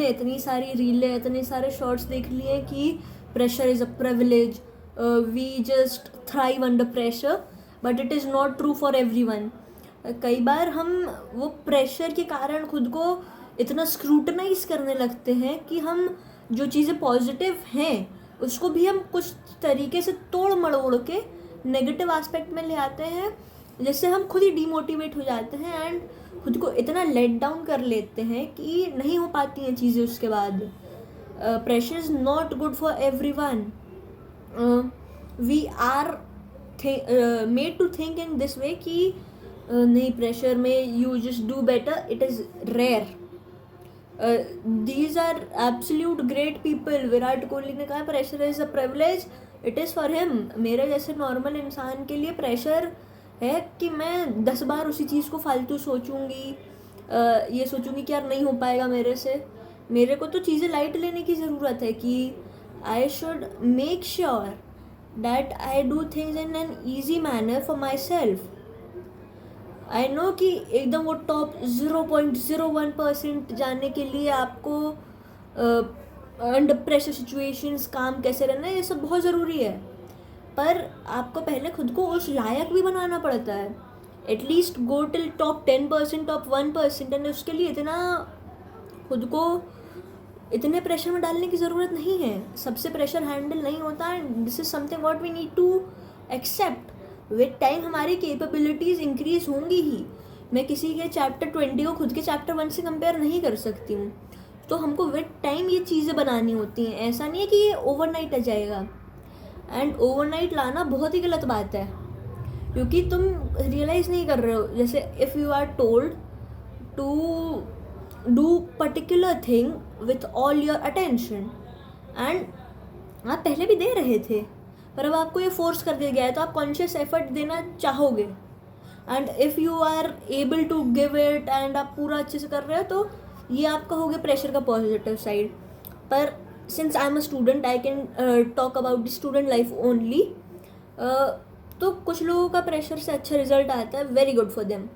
हमने इतनी सारी रीलें, इतने सारे शॉर्ट्स देख लिए कि pressure is a privilege, we just thrive under pressure, but it is not true for everyone. कई बार हम वो प्रेशर के कारण खुद को इतना स्क्रूटनाइज करने लगते हैं कि हम जो चीज़ें पॉजिटिव हैं उसको भी हम कुछ तरीके से तोड़ मड़ोड़ के नेगेटिव एस्पेक्ट में ले आते हैं, जिससे हम खुद ही डीमोटिवेट हो जाते हैं एंड खुद को इतना लेट डाउन कर लेते हैं कि नहीं हो पाती हैं चीज़ें उसके बाद. Pressure is not good for everyone. We are made to think in this way कि नहीं, प्रेशर में you just do better. It is rare. These are absolute great people. Virat Kohli ने कहा pressure is a privilege, it is for him. मेरे जैसे normal इंसान के लिए प्रेशर है कि मैं 10 बार उसी चीज़ को फालतू सोचूंगी, ये सोचूंगी कि यार नहीं हो पाएगा मेरे से. मेरे को तो चीज़ें लाइट लेने की ज़रूरत है कि I should make sure that I do things in an easy manner for my self. I know कि एकदम वो टॉप 0.01% जाने के लिए आपको अंडर प्रेशर सिचुएशंस काम कैसे रहना है, ये सब बहुत ज़रूरी है. पर आपको पहले खुद को उस लायक भी बनाना पड़ता है. At least go till top 10%, top 1%. And उसके लिए इतना खुद को इतने प्रेशर में डालने की ज़रूरत नहीं है. सबसे प्रेशर हैंडल नहीं होता. And this is something what we need to accept. With time हमारी कैपेबिलिटीज़ इंक्रीज होंगी ही. मैं किसी के चैप्टर 20 को खुद के चैप्टर 1 से कंपेयर नहीं कर सकती हूँ. तो हमको विद टाइम ये चीज़ें बनानी होती हैं. ऐसा नहीं है कि ये ओवरनाइट आ जाएगा. एंड ओवरनाइट लाना बहुत ही गलत बात है, क्योंकि तुम रियलाइज़ नहीं कर रहे हो. जैसे if you are told to do particular thing with all your attention, and आप पहले भी दे रहे थे पर अब आपको ये फोर्स कर दिया गया है, तो आप कॉन्शियस एफर्ट देना चाहोगे. And if you are able to give it and आप पूरा अच्छे से कर रहे हो, तो ये आप कहोगे प्रेशर का पॉजिटिव साइड. पर since I am a student, I can talk about the student life only. तो कुछ लोगों का प्रेशर से अच्छा रिजल्ट आता है, very good for them.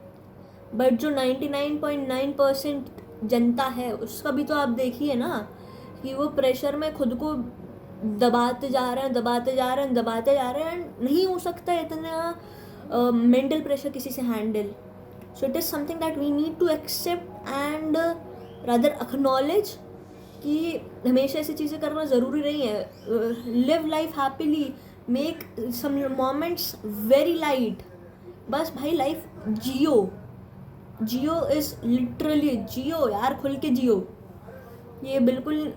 But जो 99.9% जनता है उसका भी तो आप देखिए ना कि वो प्रेशर में खुद को दबाते जा रहे हैं. नहीं हो सकता इतना मेंटल प्रेशर किसी से handle. So it is something that we need to accept and rather acknowledge कि हमेशा ऐसी चीज़ें करना ज़रूरी नहीं है. Live life happily, make some moments very light. बस भाई लाइफ जियो इज़ लिटरली जियो यार, खुल के जियो. ये बिल्कुल,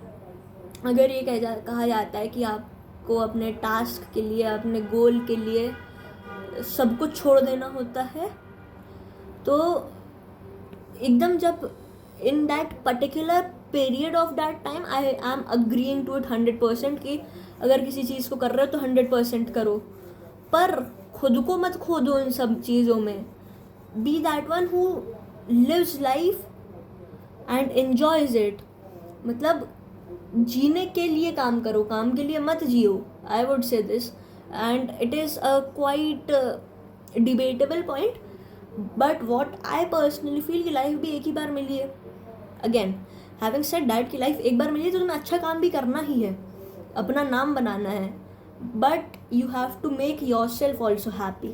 अगर ये कहा जाता है कि आपको अपने टास्क के लिए, अपने गोल के लिए सब कुछ छोड़ देना होता है, तो एकदम जब in that particular period of that time I am agreeing to it 100% कि अगर किसी चीज़ को कर रहे हो तो 100% करो, पर खुद को मत खो दो इन सब चीज़ों में. Be that one who lives life and enjoys it. मतलब जीने के लिए काम करो, काम के लिए मत जियो. I would say this, and it is a quite debatable point, but what I personally feel कि लाइफ भी एक ही बार मिली है. अगेन हैविंग सेड दैट कि लाइफ एक बार मिली है तो तुम्हें अच्छा काम भी करना ही है, अपना नाम बनाना है, but you have to make yourself also happy.